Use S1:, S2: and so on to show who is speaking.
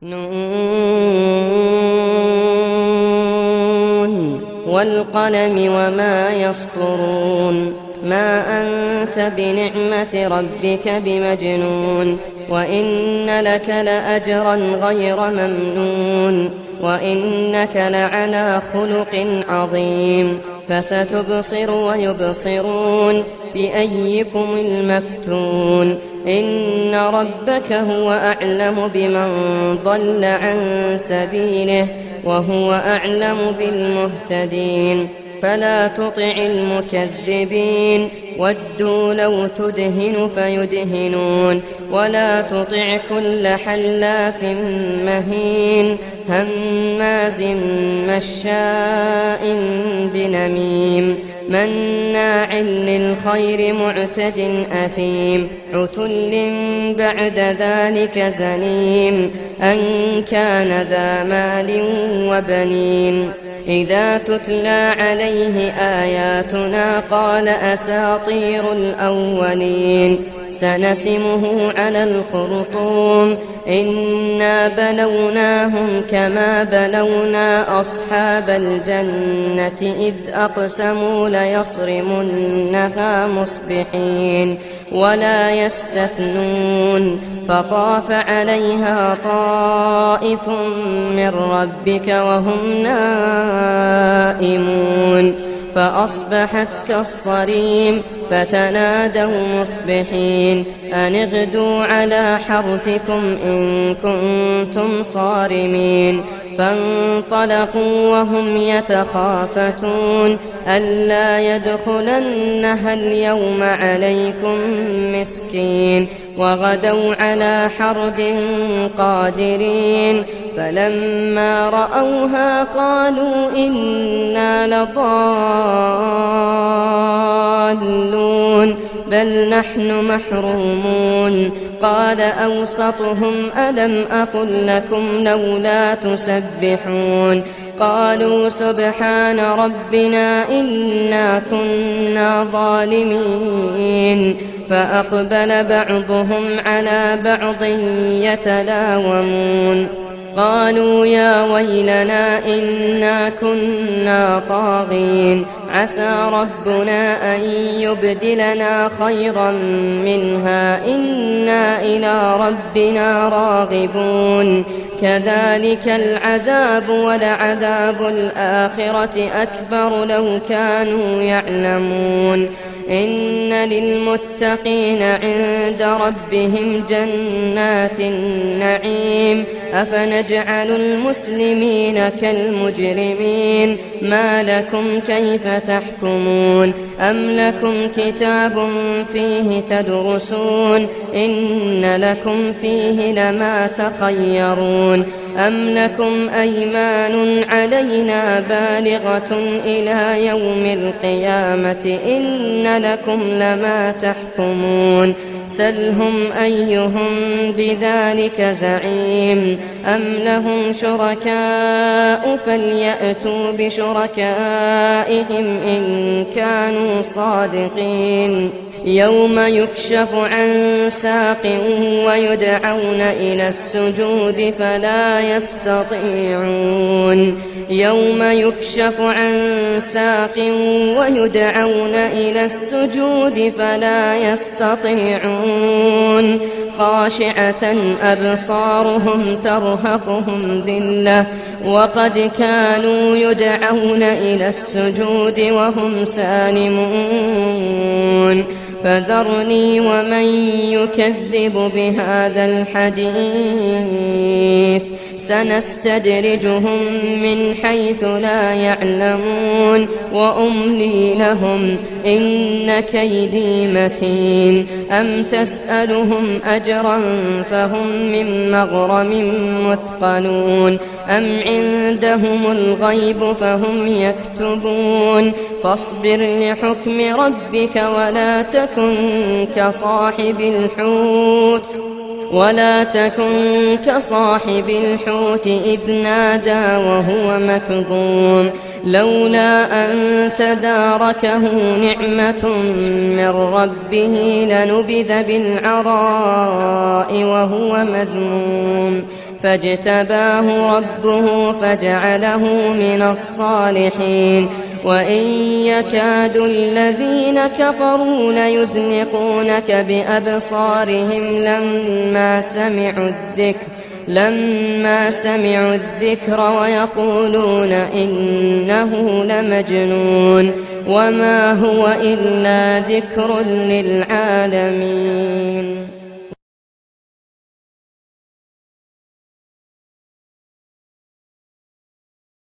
S1: نون والقلم وما يسطرون ما أنت بنعمة ربك بمجنون وإن لك لأجرا غير ممنون وإنك لعلى خلق عظيم فستبصر ويبصرون بأيكم المفتون إن ربك هو أعلم بمن ضل عن سبيله وهو أعلم بالمهتدين فلا تطع المكذبين ودوا لو تدهن فيدهنون ولا تطع كل حلاف مهين هماز مشاء بنميم مناع للخير معتد أثيم عتل بعد ذلك زنيم أن كان ذا مال وبنين إذا تتلى عليه آياتنا قال أساطير الأولين سنسمه على الخرطوم إنا بلوناهم كما بلونا أصحاب الجنة إذ أقسموا ليصرمنها مصبحين ولا يستثنون فطاف عليها طائف من ربك وهم نائمون فأصبحت كالصريم فتنادوا مصبحين أن اغدوا على حرثكم إن كنتم صارمين فانطلقوا وهم يتخافتون ألا يدخلنها اليوم عليكم مسكين وغدوا على حرد قادرين فلما رأوها قالوا إنا لضالون بل نحن محرومون قال أوسطهم ألم أقل لكم لولا تسبحون قالوا سبحان ربنا إنا كنا ظالمين فأقبل بعضهم على بعض يتلاومون قالوا يا ويلنا إنا كنا طاغين عسى ربنا أن يبدلنا خيرا منها إنا إلى ربنا راغبون كذلك العذاب ولعذاب الآخرة أكبر لو كانوا يعلمون إن للمتقين عند ربهم جنات النعيم أفنجعل المسلمين كالمجرمين ما لكم كيف تحكمون أم لكم كتاب فيه تدرسون إن لكم فيه لما تخيرون أم لكم أيمان علينا بالغة إلى يوم القيامة إن لكم لما تحكمون سلهم أيهم بذلك زعيم أم لهم شركاء فليأتوا بشركائهم إن كانوا صادقين يوم يكشف عن ساق ويدعون إلى السجود فلا يستطيعون يوم يكشف عن ساق ويدعون إلى السجود فلا يستطيعون خاشعة أبصارهم ترهقهم ذلة وقد كانوا يدعون إلى السجود وهم سالمون فذرني ومن يكذب بهذا الحديث سنستدرجهم من حيث لا يعلمون وأملي لهم إن كيدي متين أم تسألهم أجرا فهم من مغرم مثقلون أم عندهم الغيب فهم يكتبون فاصبر لحكم ربك ولا تكن كصاحب الحوت إذ نادى وهو مكظوم لولا أن تداركه نعمة من ربه لنبذ بالعراء وهو مذموم فاجتباه ربه فجعله من الصالحين وإن يكاد الذين كفروا ليزلقونك بأبصارهم لما سمعوا الذكر ويقولون إنه لمجنون وما هو إلا ذكر للعالمين.